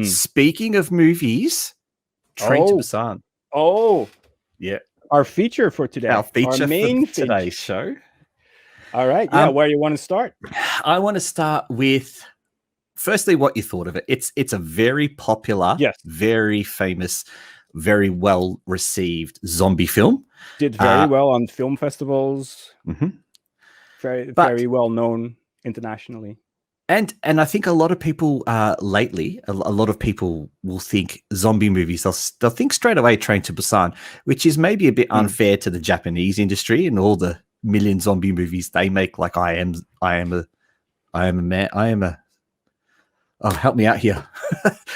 Speaking of movies, Train to Busan. Oh, yeah. Our feature for today. Our feature main for today's show. All right. Yeah. Where you want to start? I want to start with, firstly, what you thought of it. It's a very popular, very famous, very well received zombie film. Did very well on film festivals. Very well known internationally. And I think a lot of people lately, a lot of people will think zombie movies. They'll think straight away Train to Busan, which is maybe a bit unfair to the Japanese industry and all the million zombie movies they make. Like I am a man. Oh, help me out here.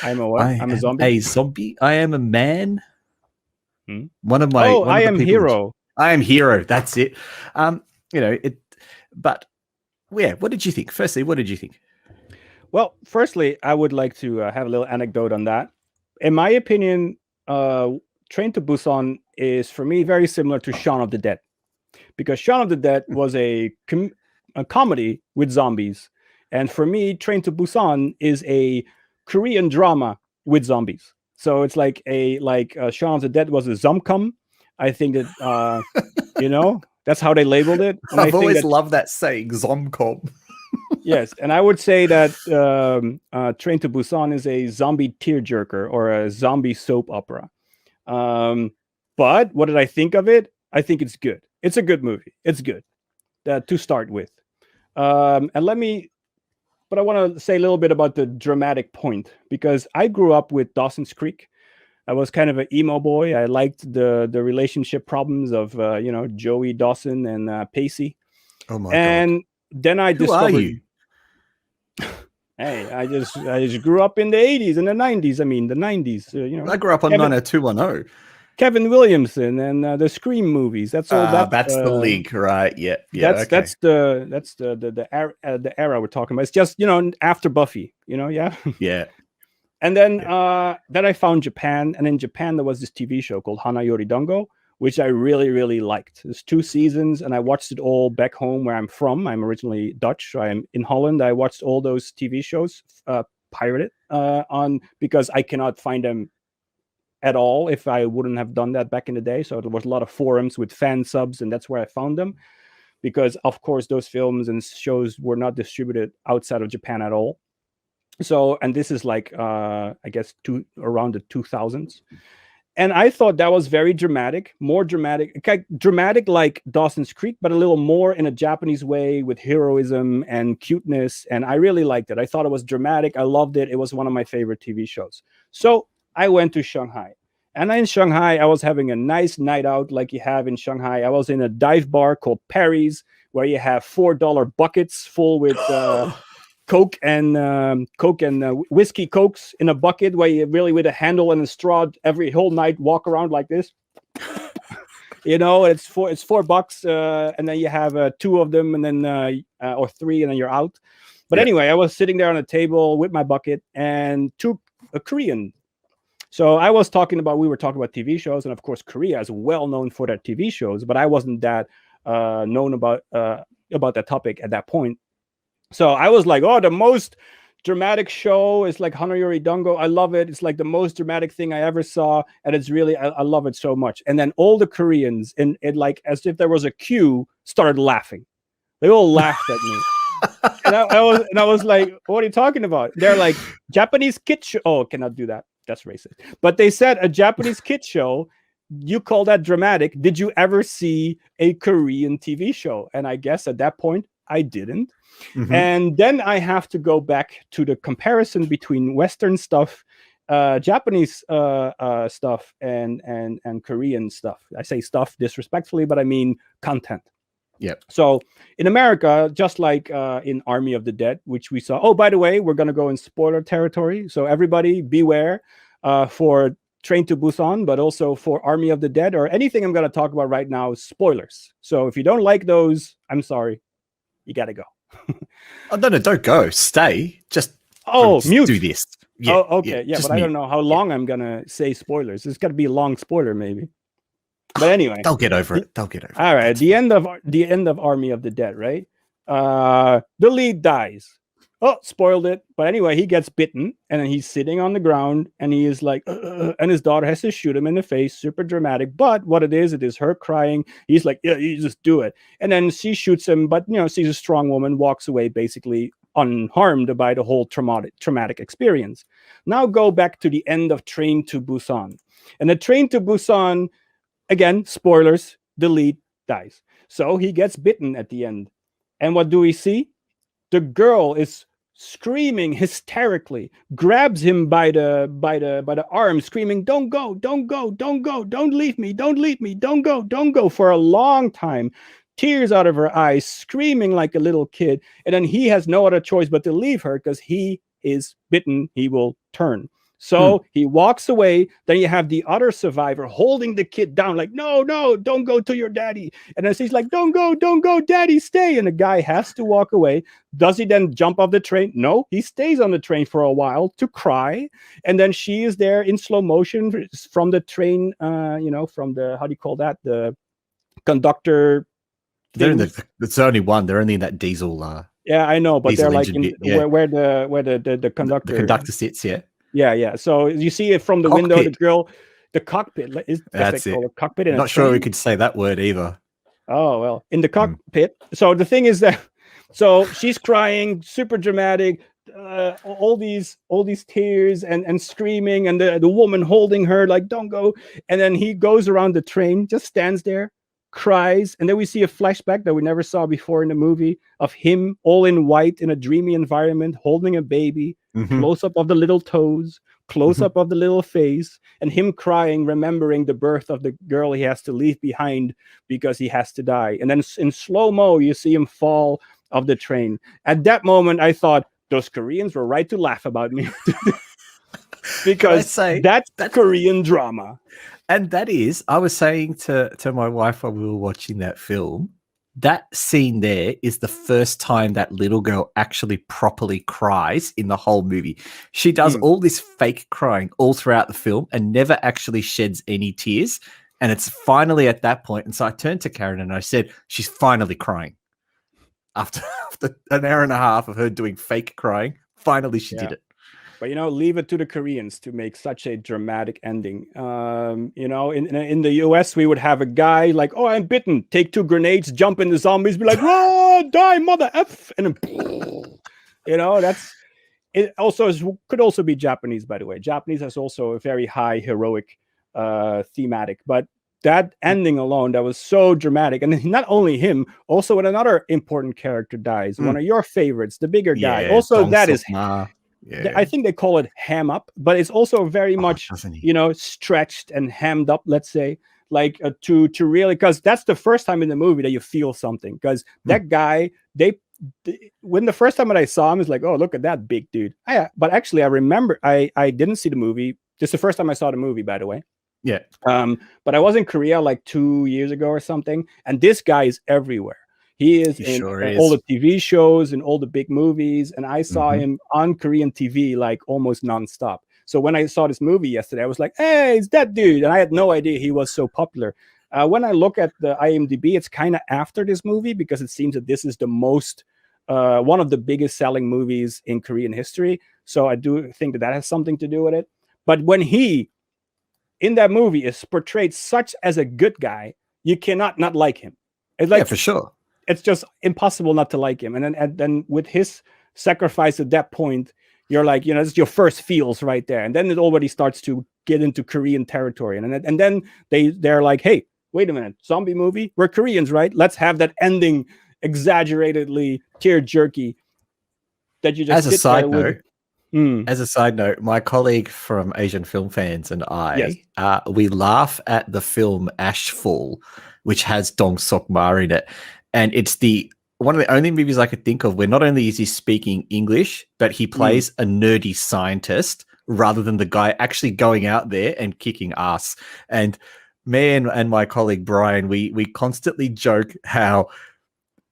I'm a what? I'm a zombie. A zombie. I am a man. One of my. I am hero. I am hero. That's it. But yeah, what did you think? Firstly, what did you think? Well, firstly, I would like to have a little anecdote on that. In my opinion, Train to Busan is, for me, very similar to Shaun of the Dead. Because Shaun of the Dead was a comedy with zombies. And for me, Train to Busan is a Korean drama with zombies. So it's like Shaun of the Dead was a zomcom. I think that, that's how they labeled it. And I've always loved that saying, zomcom. Yes, and I would say that Train to Busan is a zombie tearjerker or a zombie soap opera. But what did I think of it? I think it's good. It's a good movie. It's good to start with. But I want to say a little bit about the dramatic point, because I grew up with Dawson's Creek. I was kind of an emo boy. I liked the relationship problems of Joey Dawson and Pacey. Oh my god! Then I discovered. Who are you? Hey, I just grew up in the 80s and the 90s. I mean, the 90s. I grew up on 90210. Kevin Williamson and the Scream movies. That's all. That's the link, right? Yeah. That's the era we're talking about. It's just after Buffy. Yeah. Yeah. And then I found Japan, and in Japan there was this TV show called Hana Yoridango, which I really, really liked. There's 2 seasons, and I watched it all back home where I'm from. I'm originally Dutch, so I'm in Holland. I watched all those TV shows pirated because I cannot find them at all if I wouldn't have done that back in the day. So there was a lot of forums with fan subs, and that's where I found them, because of course those films and shows were not distributed outside of Japan at all. So, and this is like I guess around the 2000s. And I thought that was very dramatic, more dramatic, dramatic like Dawson's Creek, but a little more in a Japanese way with heroism and cuteness. And I really liked it. I thought it was dramatic. I loved it. It was one of my favorite TV shows. So I went to Shanghai. And in Shanghai, I was having a nice night out like you have in Shanghai. I was in a dive bar called Perry's, where you have $4 buckets full with Coke and whiskey Cokes in a bucket, where you really with a handle and a straw every whole night walk around like this. It's $4, and then you have 2 of them, and then or 3, and then you're out. But anyway, I was sitting there on a table with my bucket and 2 Korean. So we were talking about TV shows, and of course Korea is well known for their TV shows, but I wasn't that known about that topic at that point. So I was like, oh, the most dramatic show is like Hana Yoridango. I love it. It's like the most dramatic thing I ever saw, and it's really I love it so much. And then all the Koreans, in like as if there was a queue, started laughing. They all laughed at me. and I was like, what are you talking about? They're like, Japanese kid show. Oh, cannot do that. That's racist. But they said a Japanese kid show. You call that dramatic? Did you ever see a Korean TV show? And I guess at that point I didn't. Mm-hmm. And then I have to go back to the comparison between Western stuff, Japanese stuff, and Korean stuff. I say stuff disrespectfully, but I mean content. Yeah. So in America, just like in Army of the Dead, which we saw. Oh, by the way, we're going to go in spoiler territory. So everybody beware for Train to Busan, but also for Army of the Dead or anything I'm going to talk about right now is spoilers. So if you don't like those, I'm sorry. You got to go. Oh, no, don't go. Stay. Just mute. Do this. Yeah, oh, okay. Yeah, but mute. I don't know how long I'm going to say spoilers. It's got to be a long spoiler, maybe. But anyway, they'll get over it. All right, the end of Army of the Dead, right? The lead dies. Oh, spoiled it. But anyway, he gets bitten and then he's sitting on the ground and he is like, and his daughter has to shoot him in the face, super dramatic. But what it is her crying. He's like, yeah, you just do it. And then she shoots him, but she's a strong woman, walks away basically unharmed by the whole traumatic experience. Now go back to the end of Train to Busan. And the Train to Busan, again, spoilers, the lead dies. So he gets bitten at the end. And what do we see? The girl is screaming hysterically, grabs him by the arm, screaming, "Don't go, don't go, don't go, don't leave me, don't leave me, don't go," for a long time. Tears out of her eyes, screaming like a little kid. And then he has no other choice but to leave her because he is bitten. He will turn. So he walks away. Then you have the other survivor holding the kid down, like, no, no, don't go to your daddy. And then she's like, don't go, daddy, stay. And the guy has to walk away. Does he then jump off the train? No, he stays on the train for a while to cry. And then she is there in slow motion from the train, from the, how do you call that? The conductor. They're in it's only one. They're only in that diesel. Yeah, I know, but they're like where the conductor. The conductor sits, yeah. Yeah. So you see it from the cockpit. window, the girl, the cockpit is that's it. a cockpit. I'm not sure we could say that word either. Oh, well, in the cockpit. So the thing is that, so she's crying, super dramatic, all these tears and screaming, and the woman holding her like, don't go. And then he goes around the train, just stands there, cries, and then we see a flashback that we never saw before in the movie of him all in white in a dreamy environment holding a baby, close up of the little toes, close up of the little face, and him crying, remembering the birth of the girl he has to leave behind because he has to die. And then in slow-mo you see him fall off the train. At that moment I thought, those Koreans were right to laugh about me. Because that's Korean drama. And that is, I was saying to my wife while we were watching that film, that scene there is the first time that little girl actually properly cries in the whole movie. She does all this fake crying all throughout the film and never actually sheds any tears. And it's finally at that point. And so I turned to Karen and I said, she's finally crying. After an hour and a half of her doing fake crying, finally she did it. But leave it to the Koreans to make such a dramatic ending. In the US, we would have a guy like, "Oh, I'm bitten." Take 2 grenades, jump in the zombies, be like, "Whoa, die, mother f!" And then, that's it. Also, could also be Japanese, by the way. Japanese has also a very high heroic thematic, but that ending alone, that was so dramatic. And not only him, also when another important character dies, one of your favorites, the bigger guy. Also, that is. Yeah. I think they call it ham up, but it's also very much, stretched and hammed up, let's say, like to really, because that's the first time in the movie that you feel something. Because that guy, when the first time that I saw him, is like, oh, look at that big dude. But actually, I remember I didn't see the movie. Just the first time I saw the movie, by the way. Yeah. But I was in Korea like 2 years ago or something, and this guy is everywhere. He is in all the TV shows and all the big movies. And I saw him on Korean TV like almost nonstop. So when I saw this movie yesterday, I was like, hey, it's that dude. And I had no idea he was so popular. When I look at the IMDb, it's kind of after this movie because it seems that this is the most, one of the biggest selling movies in Korean history. So I do think that has something to do with it. But when he, in that movie, is portrayed such as a good guy, you cannot not like him. It's like, for sure. It's just impossible not to like him. And then with his sacrifice at that point, you're like, it's your first feels right there. And then it already starts to get into Korean territory. And then they're like, hey, wait a minute, zombie movie? We're Koreans, right? Let's have that ending exaggeratedly tear jerky that you just As a side note, my colleague from Asian Film Fans and I, we laugh at the film Ashfall, which has Dong Sok Ma in it. And it's one of the only movies I could think of where not only is he speaking English, but he plays a nerdy scientist rather than the guy actually going out there and kicking ass. And me and my colleague Brian, we constantly joke how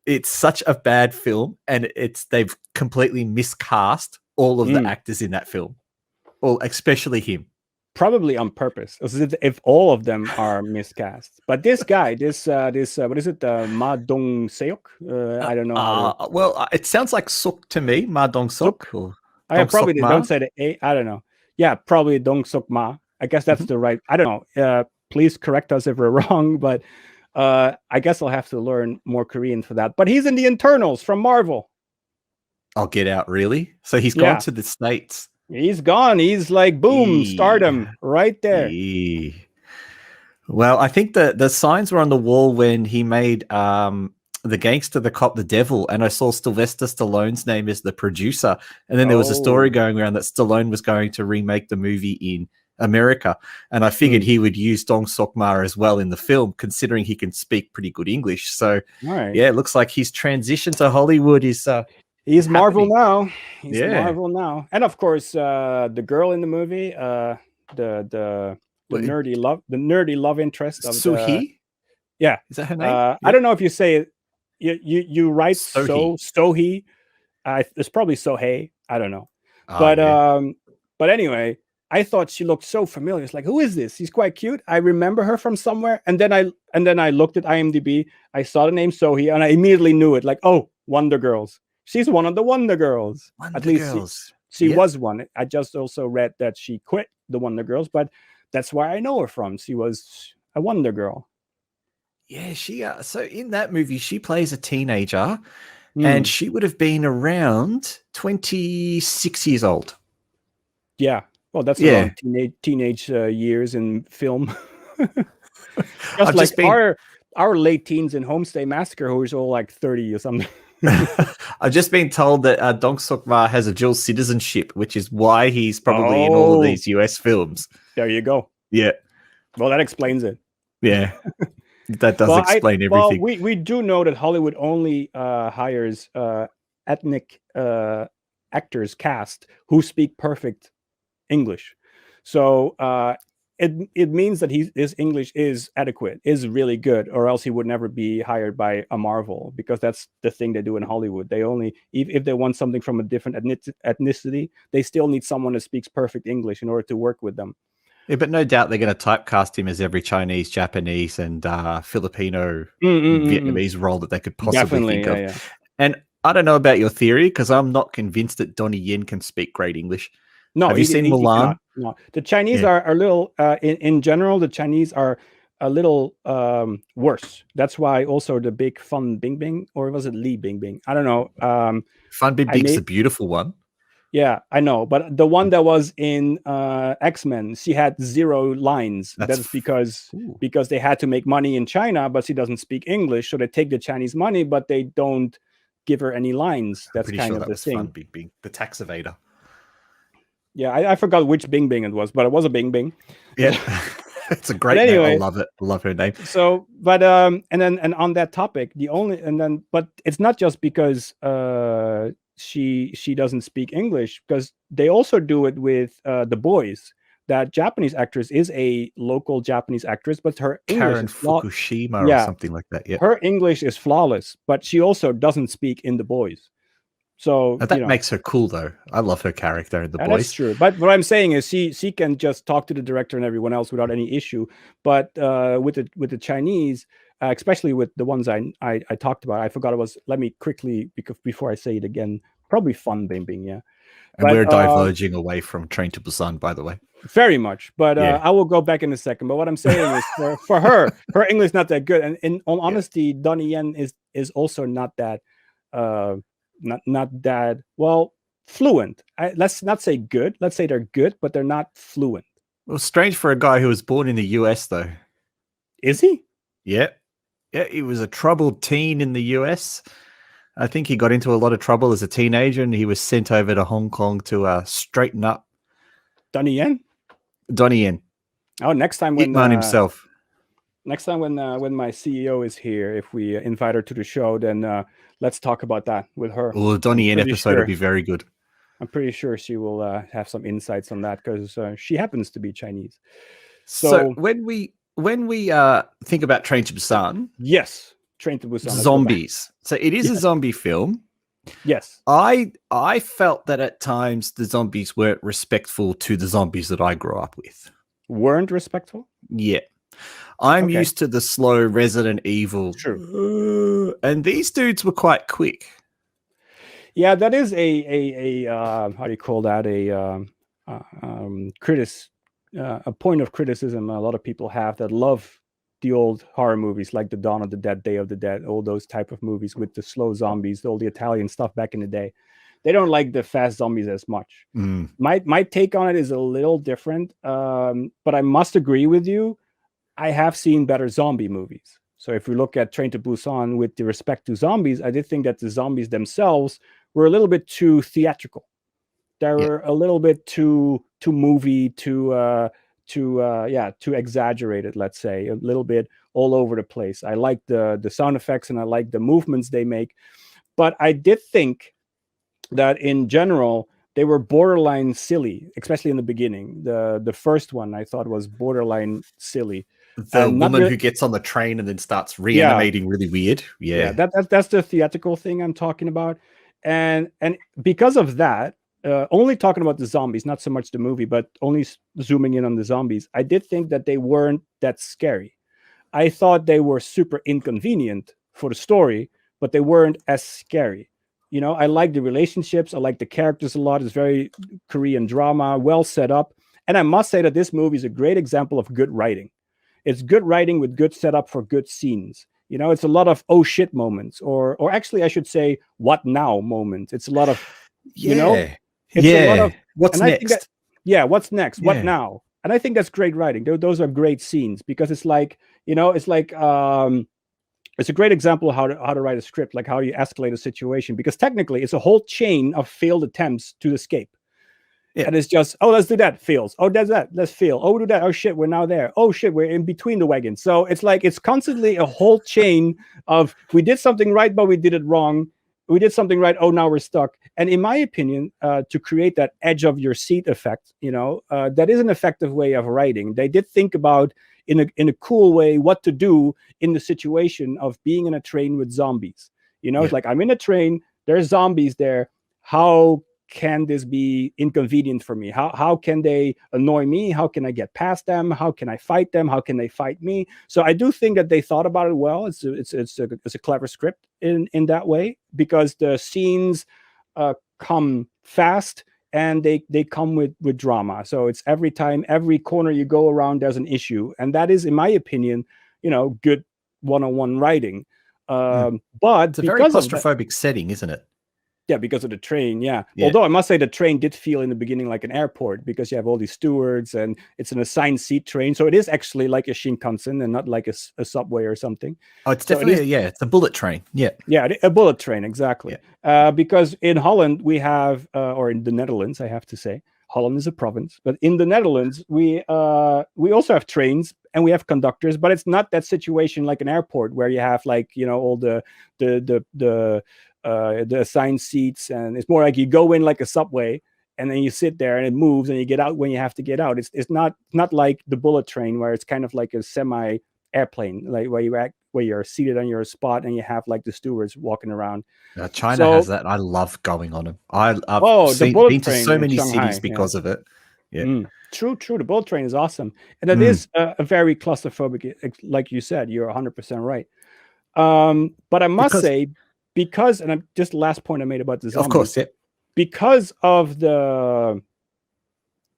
it's such a bad film and they've completely miscast all of the actors in that film, especially him. probably on purpose, as if all of them are miscast. But this guy, this what is it, Ma Dong Seok? I don't know how to. Well, it sounds like Suk to me, Ma Dong Suk. Suk or I Dong probably Sok they Ma. don't say the A. I don't know. Yeah, probably Dong Suk Ma. I guess that's Mhm. the right. I don't know. Please correct us if we're wrong, but I guess I'll have to learn more Korean for that. But he's in the internals from Marvel. I'll get out, really? So he's gone Yeah, to the States. he's gone. He's like boom, Eee. stardom right there. Eee. Well, I think the signs were on the wall when he made the gangster, the cop, the devil, and I saw Sylvester Stallone's name as the producer. And then there was a story Oh, going around that Stallone was going to remake the movie in America. And I figured hmm. he would use Dong Sokma as well in the film, considering he can speak pretty good English. So All right. yeah, it looks like his transition to Hollywood is He's Marvel happening. now. He's Yeah. Marvel now. And of course, the girl in the movie, the Wait, nerdy love interest of the Suhi? yeah. Is that her name? I Yeah. don't know if you say it. You write Sohee. Sohee. It's probably Sohei. I don't know. Oh But yeah. but anyway, I thought she looked so familiar. It's like, who is this? She's quite cute. I remember her from somewhere. And then I looked at IMDb. I saw the name Sohee, and I immediately knew it. Like, oh, Wonder Girls. She's one of the Wonder Girls. At Wonder least Girls. she Yep. was one. I just also read that she quit the Wonder Girls, but that's where I know her from. She was a Wonder Girl. Yeah, she so in that movie she plays a teenager and Hmm. she would have been around 26 years old. Yeah. Well, that's Yeah. around teenage years in film. Just I've like just been our late teens in Homestay Massacre, who was all like 30 or something. I've just been told that Dong Suk-ma has a dual citizenship, which is why he's probably in all of Oh, these US films. there you go. Yeah. Well, that explains it. Yeah. That does Well, explain everything. we do know that Hollywood only hires ethnic actors cast who speak perfect English. So it means that his English is adequate, is really good, or else he would never be hired by a Marvel, because that's the thing they do in Hollywood. They only, if they want something from a different ethnicity, they still need someone that speaks perfect English in order to work with them. Yeah, but no doubt they're going to typecast him as every Chinese, Japanese, and Filipino, Mm-mm-mm-mm. Vietnamese role that they could possibly Definitely, think yeah, of. yeah. And I don't know about your theory because I'm not convinced that Donnie Yen can speak great English. No, Have you seen he cannot. Mulan? No, the Chinese Yeah. are a little. In general, the Chinese are a little worse. That's why also the big Fan Bingbing, or was it Li Bingbing? I don't know. Fan Bin I Big's made a beautiful one. Yeah, I know, but the one that was in X-Men, she had 0 lines. That's Ooh, because they had to make money in China, but she doesn't speak English, so they take the Chinese money, but they don't give her any lines. I'm That's pretty kind sure of that the was Fan thing. Bin Big, the tax evader. Yeah, I forgot which Bing Bing it was, but it was a Bing Bing. Yeah. It's a great name. Anyway, I love it. I love her name. so but and on that topic, but it's not just because she doesn't speak English, because they also do it with The Boys. That Japanese actress is a local Japanese actress, but her English Karen is flawless. Fukushima or Yeah, something like that. Yeah. her English is flawless, but she also doesn't speak in The Boys. So That makes her cool, though. I love her character in The and that's Boys. true. But what I'm saying is she can just talk to the director and everyone else without any issue. But with the Chinese, especially with the ones I talked about, I forgot it was. Let me quickly, because before I say it again, probably Fun Bimbing, yeah. And But we're diverging away from Train to Busan, by the way. very much. But Yeah. I will go back in a second. But what I'm saying is, for her English not that good, and in all honesty, Donnie Yen is also not that not that well fluent. Let's not say good. Let's say they're good, but they're not fluent. Well, strange for a guy who was born in the US, though. Is he? Yeah. Yeah, he was a troubled teen in the US. I think he got into a lot of trouble as a teenager and he was sent over to Hong Kong to straighten up. Donnie Yen? Donnie Yen. Oh, next time when Hitman himself. next time when my CEO is here, if we invite her to the show, then let's talk about that with her. Oh, Donnie Yen episode will be very good. I'm pretty sure she will have some insights on that, because she happens to be Chinese. So when we think about Train to Busan, yes, Train to Busan, zombies. So it is a zombie film. Yes, I felt that at times the zombies weren't respectful to the zombies that I grew up with. Weren't respectful? Yeah. I'm Okay, used to the slow Resident Evil, true. and these dudes were quite quick. Yeah, that is a how do you call that, a point of criticism a lot of people have that love the old horror movies like the Dawn of the Dead, Day of the Dead, all those type of movies with the slow zombies, all the Italian stuff back in the day. They don't like the fast zombies as much. Mm. My take on it is a little different, but I must agree with you. I have seen better zombie movies. So if we look at Train to Busan with the respect to zombies, I did think that the zombies themselves were a little bit too theatrical. They Yeah. were a little bit too movie, too exaggerated. Let's say a little bit all over the place. I like the sound effects and I like the movements they make, but I did think that in general they were borderline silly, especially in the beginning. The first one I thought was borderline silly. The Not woman really. who gets on the train and then starts Yeah, reanimating really weird. yeah. Yeah. That's the theatrical thing I'm talking about, and because of that, only talking about the zombies, not so much the movie, but only zooming in on the zombies. I did think that they weren't that scary. I thought they were super inconvenient for the story, but they weren't as scary. You know, I like the relationships, I like the characters a lot. It's very Korean drama, well set up. And I must say that this movie is a great example of good writing. It's good writing with good setup for good scenes. You know, it's a lot of oh shit moments, or actually I should say what now moments. It's a lot of, you know, Yeah. it's a lot Yeah. of, What's and I think that, next? yeah, what's next? What Yeah. now? And I think that's great writing. Those are great scenes because it's like, it's like it's a great example of how to write a script, like how you escalate a situation, because technically it's a whole chain of failed attempts to escape. Yeah. And it's just, oh, let's do that, fails. Oh, does that, let's fail. Oh, we do that. Oh shit, we're now there. Oh shit, we're in between the wagons. So it's like it's constantly a whole chain of we did something right, but we did it wrong. We did something right. Oh, now we're stuck. And in my opinion, to create that edge of your seat effect, that is an effective way of writing. They did think about in a cool way what to do in the situation of being in a train with zombies. It's like I'm in a train. There's zombies there. How can this be inconvenient for me? How can they annoy me? How can I get past them? How can I fight them? How can they fight me? So I do think that they thought about it well. It's a clever script in that way, because the scenes come fast and they come with drama. So it's every time, every corner you go around, there's an issue, and that is, in my opinion, good one-on-one writing. But It's a very claustrophobic setting, isn't it? Yeah, because of the train. Yeah. Although I must say the train did feel in the beginning like an airport, because you have all these stewards and it's an assigned seat train. So it is actually like a Shinkansen and not like a subway or something. Oh, it's definitely, it's a bullet train. Yeah. Yeah, a bullet train. Exactly. Yeah. Because in Holland we have, or in the Netherlands, I have to say, Holland is a province, but in the Netherlands, we also have trains and we have conductors, but it's not that situation like an airport where you have like, all the assigned seats, and it's more like you go in like a subway and then you sit there and it moves and you get out when you have to get out. It's not like the bullet train where it's kind of like a semi airplane, like where you're seated on your spot and you have like the stewards walking around. China has that. I love going on them. I've the bullet been to train so in many Shanghai, cities because of it. Yeah. True. The bullet train is awesome, and it is a very claustrophobic, like you said. You're 100% right. But I must say, because, and I'm just the last point I made about the zombies, of course, because of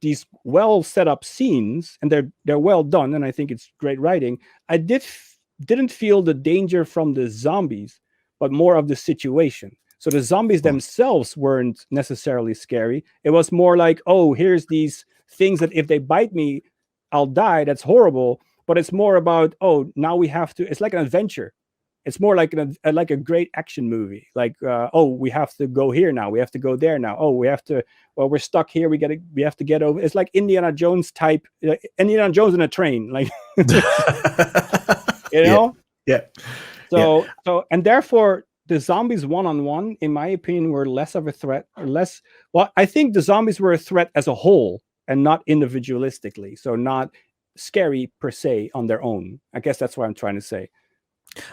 these well set up scenes, and they're well done, and I think it's great writing. I didn't feel the danger from the zombies, but more of the situation. So the zombies themselves weren't necessarily scary. It was more like, oh, here's these things that if they bite me, I'll die. That's horrible. But it's more about, oh, now we have to. It's like an adventure. It's more like a great action movie. Like, oh, we have to go here now. We have to go there now. Oh, we have to. Well, we're stuck here. We have to get over. It's like Indiana Jones type. Indiana Jones in a train. Like, Yeah. So and therefore the zombies one-on-one, in my opinion, were less of a threat. Well, I think the zombies were a threat as a whole and not individualistically. So not scary per se on their own. I guess that's what I'm trying to say.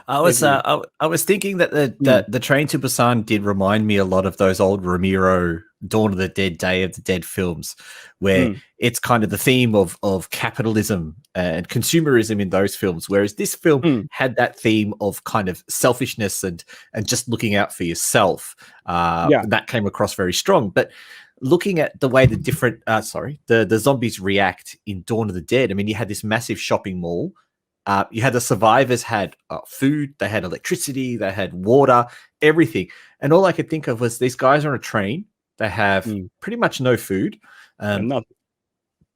I was thinking that Mm, the Train to Busan did remind me a lot of those old Ramiro Dawn of the Dead, Day of the Dead films, where mm, it's kind of the theme of capitalism and consumerism in those films, whereas this film mm. had that theme of kind of selfishness and just looking out for yourself. Yeah. That came across very strong, but. Looking at the way the different, the zombies react in Dawn of the Dead. I mean, you had this massive shopping mall. You had the survivors had food, they had electricity, they had water, everything. And all I could think of was these guys are on a train. They have Mm. pretty much no food. And Um, not.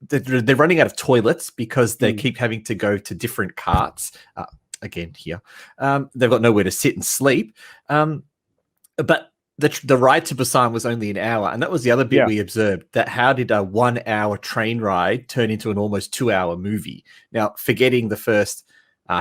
they're running out of toilets because they Mm. keep having to go to different carts. Again, here, they've got nowhere to sit and sleep. But the ride to Busan was only an hour, and that was the other bit Yeah. we observed. That how did a 1 hour train ride turn into an almost 2 hour movie? Now, forgetting the first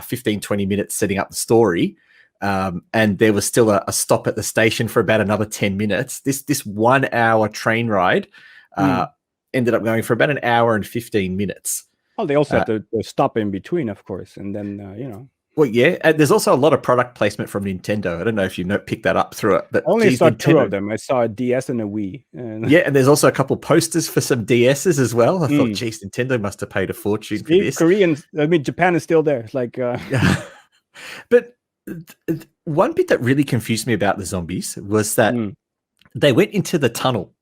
15, 20 minutes setting up the story, and there was still a stop at the station for about another 10 minutes. This 1 hour train ride uh, Mm. ended up going for about an hour and 15 minutes. Well, they also Uh, had to stop in between, of course, and then well, yeah, and there's also a lot of product placement from Nintendo. I don't know if you picked that up through it, I but only geez, saw two of Nintendo. them. I saw a DS and a Wii. And Yeah, and there's also a couple posters for some DSs as well. I thought, Mm. geez, Nintendo must have paid a fortune for See, this. Koreans. I mean, Japan is still there. It's like, Yeah. But one bit that really confused me about the zombies was that mm, they went into the tunnel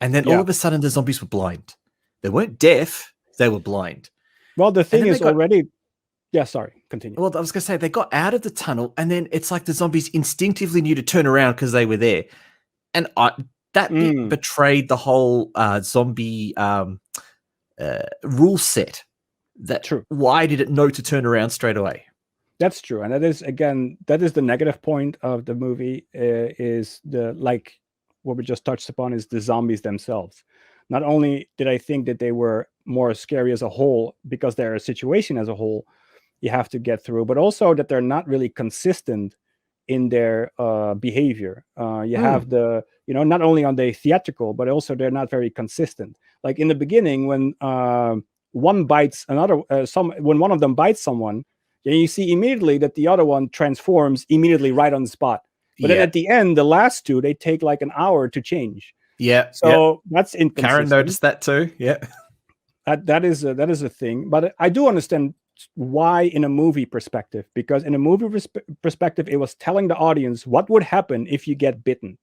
and then all yeah. of a sudden the zombies were blind. They weren't deaf, they were blind. Well, the And thing then they is got, already. Yeah. Sorry. Continue. well, I was going to say, they got out of the tunnel and then it's like the zombies instinctively knew to turn around because they were there. And that bit Mm, betrayed the whole zombie rule set. That true. why did it know to turn around straight away? That's true, and that is the negative point of the movie. Is the like what we just touched upon is the zombies themselves. Not only did I think that they were more scary as a whole because they're a situation as a whole you have to get through, but also that they're not really consistent in their behavior. You have not only on the theatrical, but also they're not very consistent. Like in the beginning, when one bites another, when one of them bites someone, then you see immediately that the other one transforms immediately right on the spot. But then Yeah, at the end, the last two they take like an hour to change. yeah, yeah. So that's Karen inconsistent. noticed that too. Yeah, That is a thing, but I do understand why in a movie perspective, because in a movie perspective it was telling the audience what would happen if you get bitten.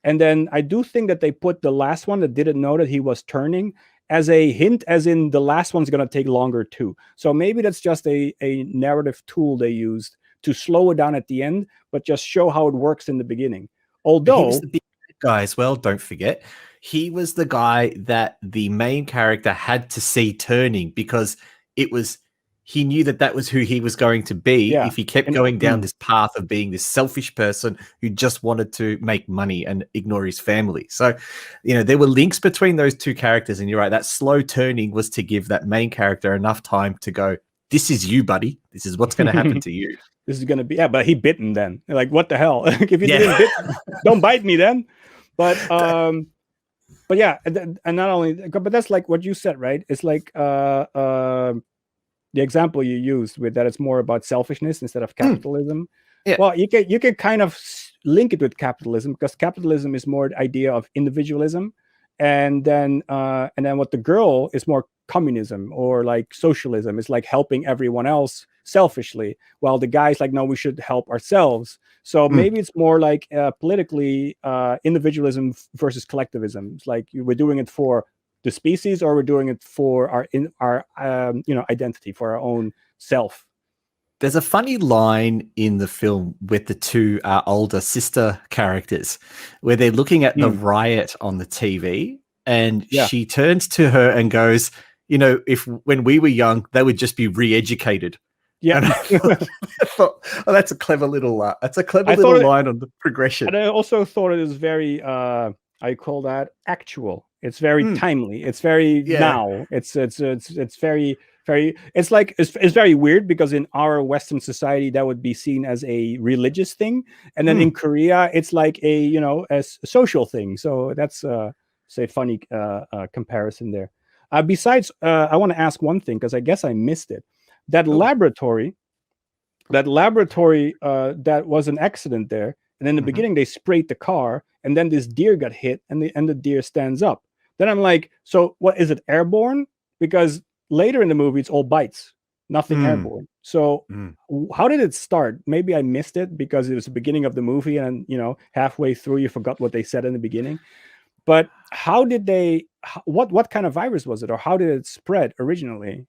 And then I do think that they put the last one that didn't know that he was turning as a hint, as in the last one's going to take longer too. So maybe that's just a narrative tool they used to slow it down at the end, but just show how it works in the beginning. but he was Although, the big guy as well. Don't forget, he was the guy that the main character had to see turning because it was he knew that that was who he was going to be yeah, if he kept and going down this path of being this selfish person who just wanted to make money and ignore his family. So, there were links between those two characters, and you're right, that slow turning was to give that main character enough time to go, this is you, buddy. This is what's going to happen to you. this is gonna be but he bitten then. Like what the hell? Like if you Yeah. didn't bit, don't bite me then. But yeah, and not only, but that's like what you said, right? It's like the example you used with that it's more about selfishness instead of capitalism. Yeah. Well, you can kind of link it with capitalism because capitalism is more the idea of individualism, and then what the girl is more communism or like socialism. It's like helping everyone else selfishly, while the guy's like, no, we should help ourselves. So maybe it's more like politically individualism versus collectivism. It's like we're doing it for the species, or we're doing it for our identity, for our own self. There's a funny line in the film with the two older sister characters where they're looking at the riot on the TV, and she turns to her and goes, if when we were young, they would just be re-educated. Yeah. And I thought, oh, that's a clever little line on the progression. And I also thought it was very I call that actual. It's very timely. It's very now. It's very it's like it's very weird because in our Western society that would be seen as a religious thing, and then in Korea it's like a a social thing. So that's say funny comparison there. Besides, I want to ask one thing because I guess I missed it. That laboratory that laboratory, that was an accident there, and in the Mhm. beginning they sprayed the car, and then this deer got hit, and the deer stands up. Then I'm like, so what is it, airborne? Because later in the movie it's all bites, nothing Mm, airborne. So mm. how did it start? Maybe I missed it because it was the beginning of the movie, and halfway through you forgot what they said in the beginning. But how did they? What kind of virus was it, or how did it spread originally?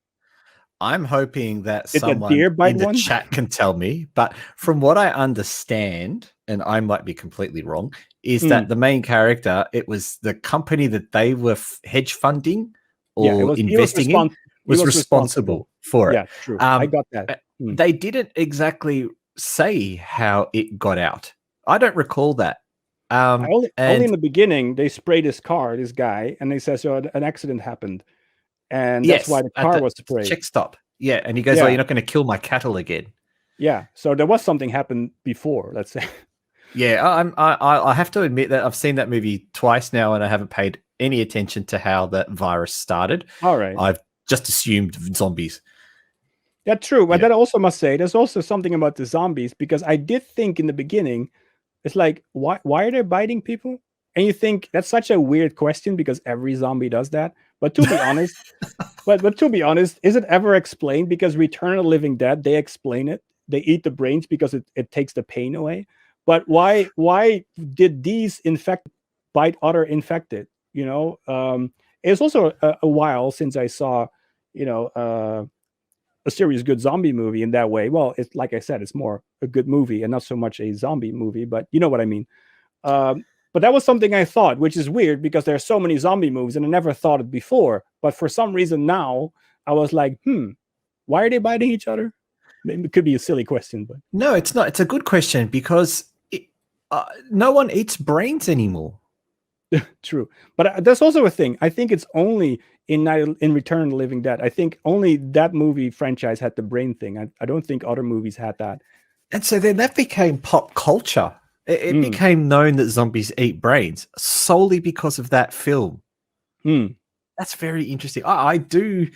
I'm hoping that Did the someone deer bite in the one? chat can tell me, but from what I understand, and I might be completely wrong, is Mm, that the main character, it was the company that they were hedge funding yeah, it or was. investing in He was was responsible. responsible for it. Yeah, true. I got that. Mm. They didn't exactly say how it got out. I don't recall that. I only in And the beginning they sprayed his car, this guy, and they said so an accident happened, and that's why yes, the at car the was sprayed. check stop. Yeah, and he goes, "Oh, Yeah, you're not going to kill my cattle again." yeah. So there was something happened before. Let's say. Yeah, I have to admit that I've seen that movie twice now, and I haven't paid any attention to how that virus started. All right. I've just assumed zombies. Yeah, true. But Yeah. that also must say there's also something about the zombies, because I did think in the beginning, it's like, why are they biting people? And you think that's such a weird question because every zombie does that. But to be honest, but to be honest, is it ever explained? Because Return of the Living Dead, they explain it. They eat the brains because it takes the pain away. But why did these infected bite other infected? It's also a while since I saw, a serious good zombie movie in that way. Well, it's like I said, it's more a good movie and not so much a zombie movie, but you know what I mean. But that was something I thought, which is weird because there are so many zombie movies and I never thought it before. But for some reason now, I was like, why are they biting each other? Maybe it could be a silly question, but No, it's not. It's a good question because no one eats brains anymore. true. But that's also a thing. I think it's only in Return of the Living Dead. I think only that movie franchise had the brain thing. I don't think other movies had that. And so then that became pop culture. It became known that zombies eat brains solely because of that film. That's very interesting. I do.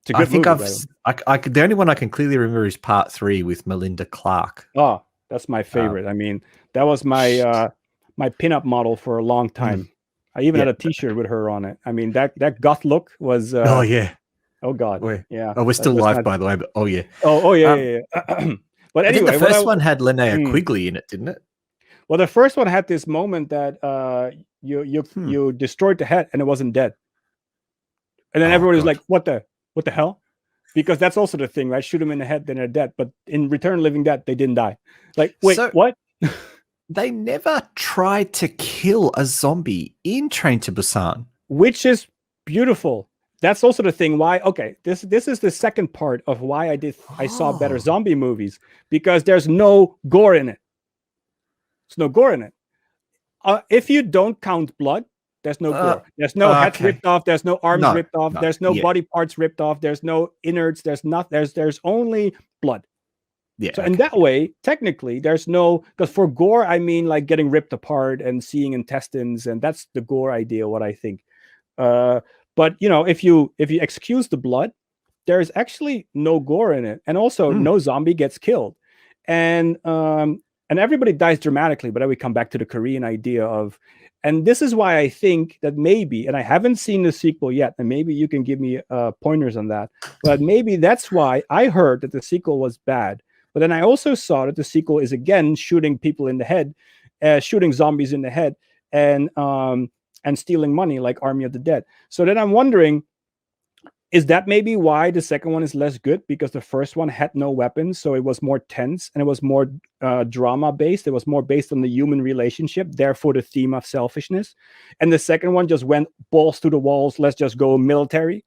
It's a good think movie. the only one I can clearly remember is Part 3 with Melinda Clarke. Oh, that's my favorite. I mean, that was my my pinup model for a long time. I even had a T-shirt with her on it. I mean, that goth look was. Oh yeah. Oh God. Yeah. Oh, we're still live, by the way. But oh yeah. Oh yeah. Yeah. But anyway, I think the first one had Linnea Quigley in it, didn't it? Well, the first one had this moment that you destroyed the head and it wasn't dead, and then everybody was like, "What the hell?" Because that's also the thing, right? Shoot them in the head, then they're dead. But in Return of the Living Dead, they didn't die. Like, wait, what? They never tried to kill a zombie in Train to Busan, which is beautiful. That's also the thing why. Okay, this is the second part of why I saw better zombie movies, because there's no gore in it. There's no gore in it. If you don't count blood, there's no gore. There's no head ripped off. There's no arms ripped off. There's no body parts ripped off. There's no innards. There's not. There's only blood. Yeah. So in that way, technically, there's no, because for gore, I mean like getting ripped apart and seeing intestines, and that's the gore idea. What I think. But if you excuse the blood, there's actually no gore in it, and also no zombie gets killed, and everybody dies dramatically. But then we come back to the Korean idea of, and this is why I think that maybe, and I haven't seen the sequel yet, and maybe you can give me pointers on that, but maybe that's why I heard that the sequel was bad. But then I also saw that the sequel is again shooting people in the head, shooting zombies in the head, and stealing money like Army of the Dead. So then I'm wondering, is that maybe why the second one is less good? Because the first one had no weapons, so it was more tense and it was more drama based. It was more based on the human relationship, therefore the theme of selfishness. And the second one just went balls to the walls. Let's just go military.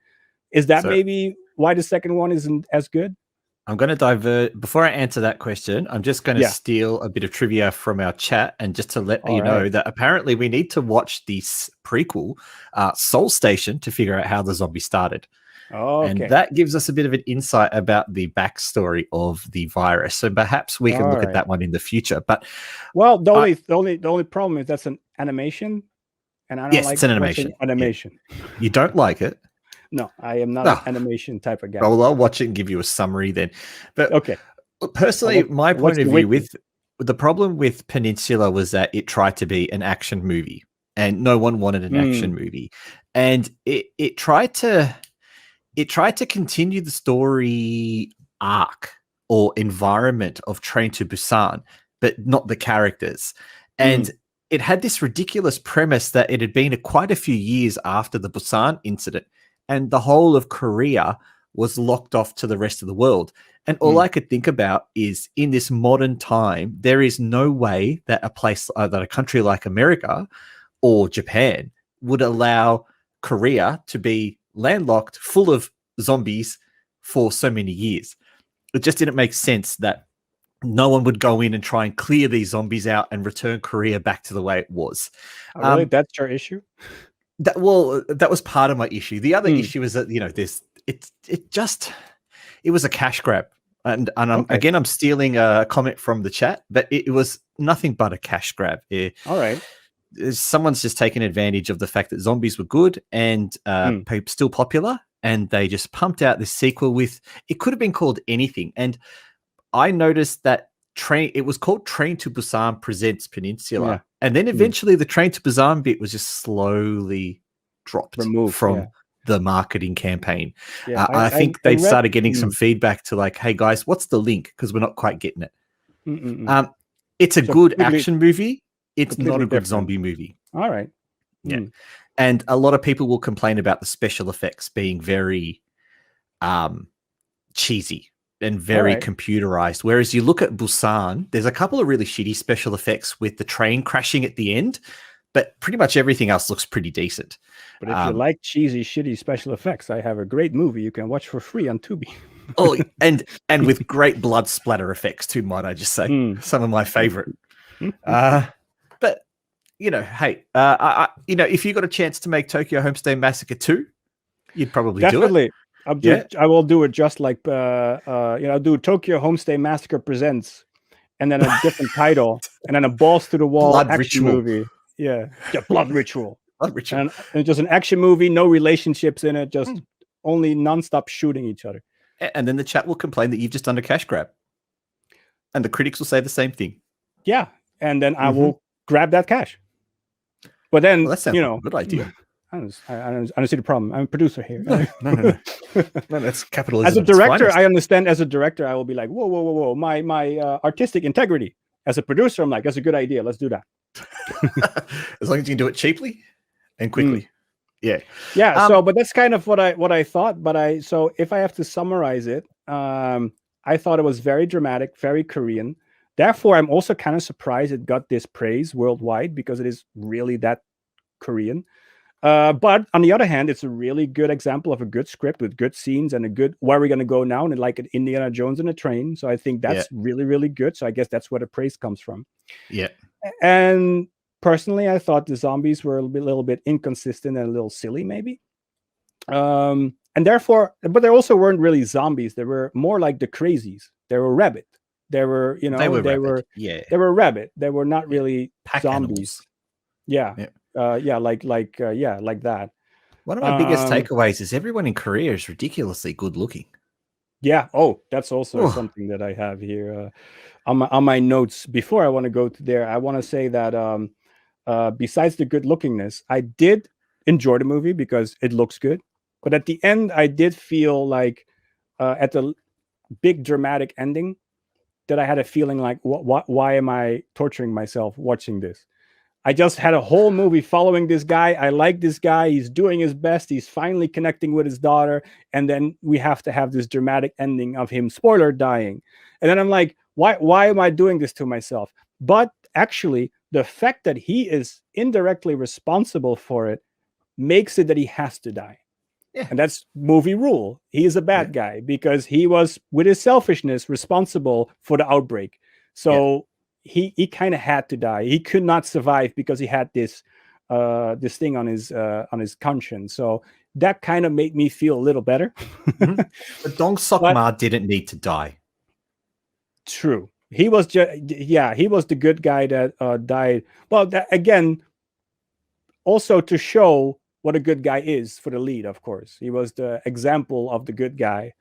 Is that maybe why the second one isn't as good? I'm going to divert. Before I answer that question, I'm just going to steal a bit of trivia from our chat, and just to let you know that apparently we need to watch this prequel, Soul Station, to figure out how the zombie started. Okay. And that gives us a bit of an insight about the backstory of the virus. So perhaps we can look at that one in the future. But the only problem is that's an animation, and I don't like it's an animation. Yeah. You don't like it? No, I am not an animation type of guy. Well, I'll watch it and give you a summary then. But okay. Personally, my What's point of the view wiki? with the problem with Peninsula was that it tried to be an action movie, and no one wanted an action movie, and it tried to continue the story arc or environment of Train to Busan, but not the characters. And it had this ridiculous premise that it had been quite a few years after the Busan incident, and the whole of Korea was locked off to the rest of the world. And all I could think about is, in this modern time, there is no way that a country like America or Japan would allow Korea to be landlocked, full of zombies for so many years. It just didn't make sense that no one would go in and try and clear these zombies out and return Korea back to the way it was. Oh, really? That's your issue? That was part of my issue. The other issue is that it was a cash grab. And I'm stealing a comment from the chat, but it was nothing but a cash grab. All right. Someone's just taken advantage of the fact that zombies were good and still popular, and they just pumped out this sequel with, it could have been called anything. And I noticed that it was called Train to Busan Presents Peninsula. Yeah. And then eventually the Train to Busan bit was just slowly dropped from the marketing campaign. Yeah, I think they started getting some feedback to like, hey guys, what's the link? Because we're not quite getting it. It's a good action movie. It's not a good zombie movie. All right. Yeah. And a lot of people will complain about the special effects being very cheesy and very computerized. Whereas you look at Busan, there's a couple of really shitty special effects with the train crashing at the end, but pretty much everything else looks pretty decent. But if you like cheesy, shitty special effects, I have a great movie you can watch for free on Tubi. Oh, and with great blood splatter effects too, might I just say. Some of my favorite. But, hey, if you got a chance to make Tokyo Homestay Massacre 2, you'd probably do it. I will do it just like, I'll do Tokyo Homestay Massacre Presents, and then a different title, and then a balls to the wall Blood action Ritual. movie. Yeah, Blood Ritual. Blood Ritual. And just an action movie, no relationships in it, just only nonstop shooting each other. And then the chat will complain that you've just done a cash grab. And the critics will say the same thing. Yeah, and then I will grab that cash. But then, that sounds like a good idea. I don't see the problem. I'm a producer here. No, that's capitalism. As a director, I understand. As a director, I will be like, whoa. My artistic integrity. As a producer, I'm like, that's a good idea. Let's do that. As long as you can do it cheaply and quickly. Yeah. But that's kind of what I thought. So if I have to summarize it, I thought it was very dramatic, very Korean. Therefore, I'm also kind of surprised it got this praise worldwide, because it is really that Korean. But on the other hand, it's a really good example of a good script with good scenes and a good where we're going to go now, and like an Indiana Jones in a train. So I think that's really, really good. So I guess that's where the praise comes from. Yeah. And personally, I thought the zombies were a little bit inconsistent and a little silly, maybe. And therefore, but they also weren't really zombies. They were more like the crazies. They were rabbit. They were, they were rabbit. They were not really pack zombies. Animals. Like that. One of my biggest takeaways is everyone in Korea is ridiculously good looking. Yeah. Oh, that's also something that I have here on my notes. Before I want to go to there, I want to say that besides the good lookingness, I did enjoy the movie because it looks good. But at the end, I did feel like at the big dramatic ending that I had a feeling like, why am I torturing myself watching this? I just had a whole movie following this guy. I like this guy. He's doing his best. He's finally connecting with his daughter. And then we have to have this dramatic ending of him, spoiler, dying. And then I'm like, why am I doing this to myself? But actually, the fact that he is indirectly responsible for it makes it that he has to die. Yeah. And that's movie rule. He is a bad guy because he was, with his selfishness, responsible for the outbreak. So he kind of had to die. He could not survive because he had this thing on his conscience. So that kind of made me feel a little better. But Dong Sok-ma didn't need to die. True. He was he was the good guy that died. Well, again, also to show what a good guy is for the lead, of course. He was the example of the good guy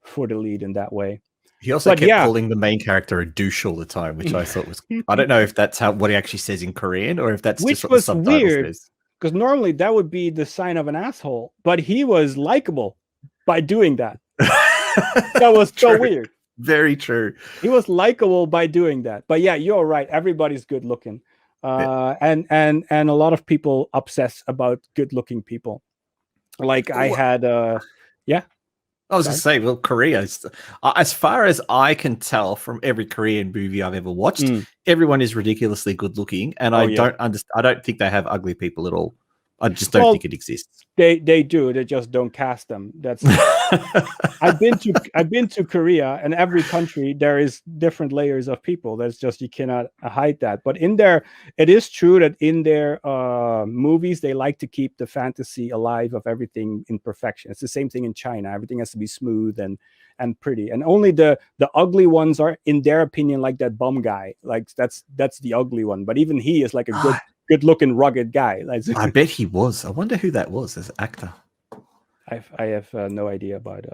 for the lead in that way. He also But kept yeah, calling the main character a douche all the time, which I thought was. I don't know if that's what he actually says in Korean or if that's just which what the was subtitle weird says. because normally that would be the sign of an asshole, but he was likable by doing that. That was so True. weird. Very true. He was likable by doing that. But yeah, you're right. Everybody's good looking, and a lot of people obsess about good looking people. Like I Well, had, yeah. I was going Sorry. to say, well, Korea, as far as I can tell from every Korean movie I've ever watched, everyone is ridiculously good looking, and Oh I yeah. don't understand. I don't think they have ugly people at all. I just don't Well, think it exists. they do. They just don't cast them. That's I've been to Korea, and every country there is different layers of people. That's just you cannot hide that. But in there, it is true that in their movies they like to keep the fantasy alive of everything in perfection. It's the same thing in China. Everything has to be smooth and pretty, and only the ugly ones are, in their opinion, like that bum guy. Like that's the ugly one. But even he is like a good looking rugged guy. Like, I bet he was. I wonder who that was as an actor. I have no idea about.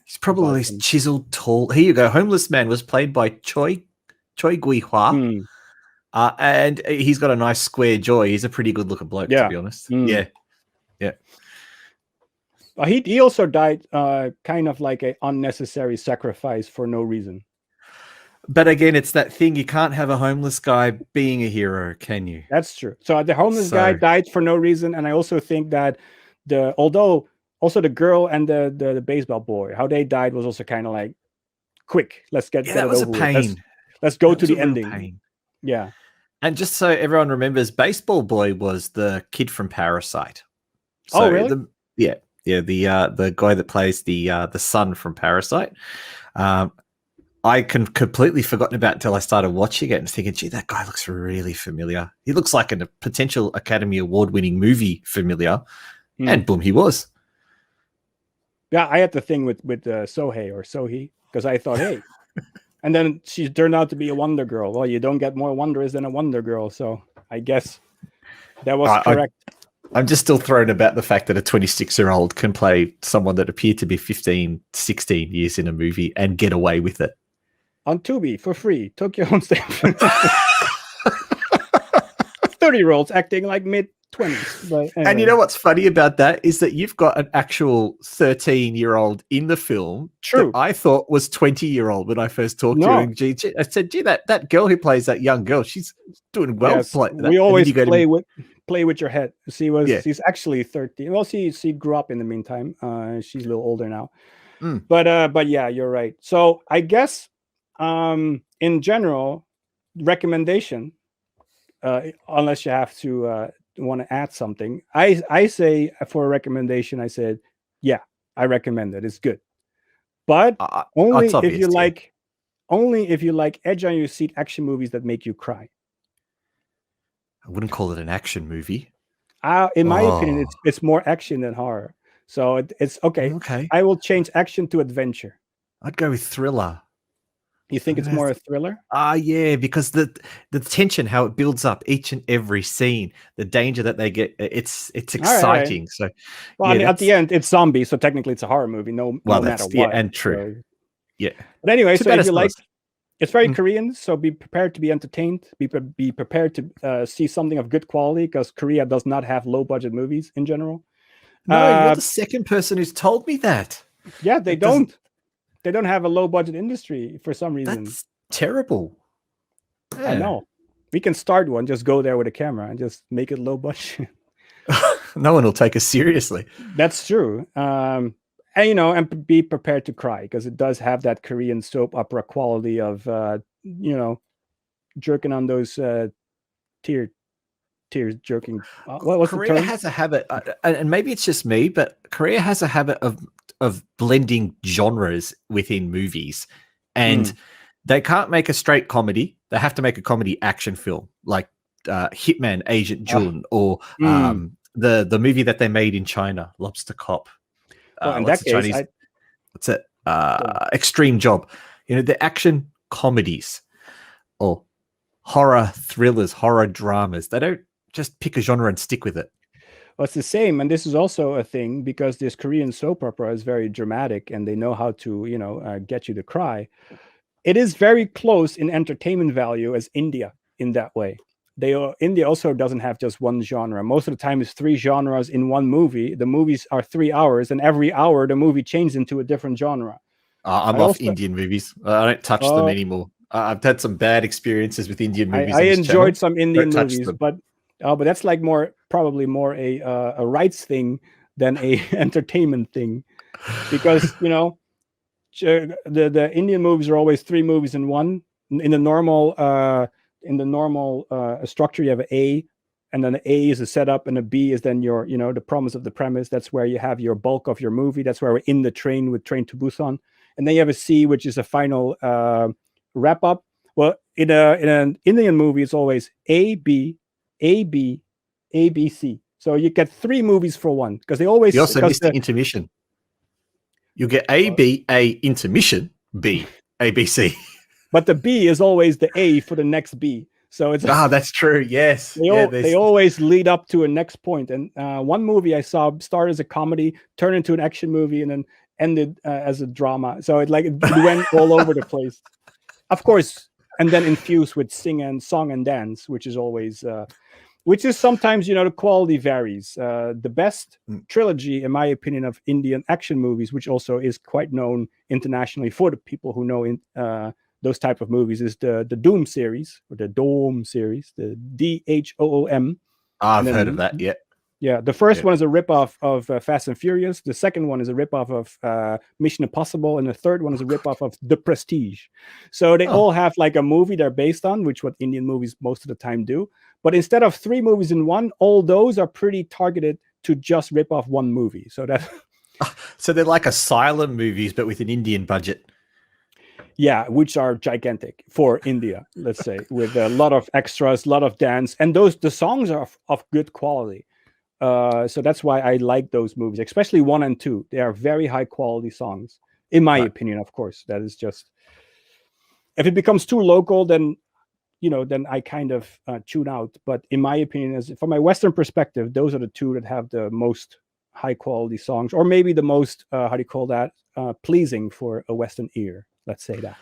He's probably this chiseled, tall. Here you go. Homeless Man was played by Choi Gui Hwa, and he's got a nice square jaw. He's a pretty good looking bloke, to be honest. Yeah. He also died kind of like an unnecessary sacrifice for no reason. But again, it's that thing. You can't have a homeless guy being a hero, can you? That's true. So the homeless guy died for no reason, and I also think that although the girl and the baseball boy, how they died was also kind of like quick. Let's get it over with. Let's go to the ending. Pain. Yeah. And just so everyone remembers, Baseball Boy was the kid from Parasite. So oh, really? The guy that plays the son from Parasite. I completely forgotten about until I started watching it and thinking, gee, that guy looks really familiar. He looks like a potential Academy Award-winning movie familiar. And boom, he was. Yeah, I had the thing with Sohei or Sohee because I thought, hey, and then she turned out to be a Wonder Girl. Well, you don't get more wonders than a Wonder Girl, so I guess that was correct. I'm just still thrown about the fact that a 26-year-old can play someone that appeared to be 15, 16 years in a movie and get away with it. On Tubi for free. Tokyo Homestay. 30-year-olds acting like mid-20s. But anyway. And you know what's funny about that is that you've got an actual 13-year-old in the film. True. That I thought was 20-year-old when I first talked to him. I said, gee, that girl who plays that young girl, she's doing well. Yes, we always play with your head. She's actually 13. Well, she grew up in the meantime. She's a little older now. But yeah, you're right. So I guess in general, recommendation, unless you have to want to add something, I say for a recommendation, I said, yeah, I recommend it. It's good, but only if you like edge on your seat action movies that make you cry. I wouldn't call it an action movie. In my opinion, it's more action than horror. So it's okay. Okay, I will change action to adventure. I'd go with thriller. You think it's more a thriller? Yeah, because the tension, how it builds up each and every scene, the danger that they get, it's exciting. Right. So, well, I mean, at the end, it's zombies, so technically it's a horror movie. No matter what. Yeah, and true. So, yeah. But anyway, so if you like, it's very Korean. So be prepared to be entertained. Be prepared to see something of good quality, because Korea does not have low budget movies in general. No, you're the second person who's told me that. Yeah, they don't. They don't have a low budget industry for some reason. That's terrible. Yeah. I know. We can start one. Just go there with a camera and just make it low budget. No one will take us seriously. That's true. And and be prepared to cry, because it does have that Korean soap opera quality of jerking on those tears jerking. What's Korea the term? has a habit, and maybe it's just me, but Korea has a habit of blending genres within movies, and they can't make a straight comedy. They have to make a comedy action film, like Hitman Agent Jun, or the movie that they made in China, Lobster Cop. Well, in that case, what's it? Extreme Job. The action comedies or horror thrillers, horror dramas. They don't just pick a genre and stick with it. Well, it's the same, and this is also a thing because this Korean soap opera is very dramatic, and they know how to, get you to cry. it is very close in entertainment value as India in that way. India also doesn't have just one genre. Most of the time, it's 3 genres in one movie. The movies are 3 hours, and every hour the movie changes into a different genre. I'm I off also, Indian movies. I don't touch them anymore. I've had some bad experiences with Indian movies I on this enjoyed channel. some Indian Don't touch movies, them. but that's like probably more a rights thing than a entertainment thing, because the Indian movies are always 3 movies in one. In the normal structure, you have an A, and then the A is a setup, and a B is then your the promise of the premise. That's where you have your bulk of your movie. That's where we're in the train with Train to Busan, and then you have a C, which is a final wrap up. Well, in an Indian movie, it's always A B A B A B C. So you get 3 movies for one, because they always You also because missed the intermission. You get A, B, A, intermission, B, A, B, C. but the B is always the A for the next B. So it's That's true. Yes. they always lead up to a next point. And one movie I saw started as a comedy, turned into an action movie, and then ended as a drama. So it went all over the place, of course, and then infused with song and dance, which is always which is sometimes the quality varies. The best trilogy, in my opinion, of Indian action movies, which also is quite known internationally for the people who know those type of movies, is the Doom series, or the Dome series, the DHOOM. I've heard of that. Yeah. Yeah, the first one is a ripoff of Fast and Furious. The second one is a ripoff of Mission Impossible, and the third one is a ripoff of The Prestige. So they all have like a movie they're based on, which what Indian movies most of the time do. But instead of 3 movies in one, all those are pretty targeted to just rip off one movie. So they're like asylum movies, but with an Indian budget. Yeah, which are gigantic for India, let's say, with a lot of extras, a lot of dance, and the songs are of good quality. So that's why I like those movies, especially 1 and 2. They are very high quality songs, in my opinion. Of course, that is just, if it becomes too local, then then I kind of tune out. But in my opinion, from my Western perspective, those are the 2 that have the most high quality songs, or maybe the most how do you call that, pleasing for a Western ear. Let's say that.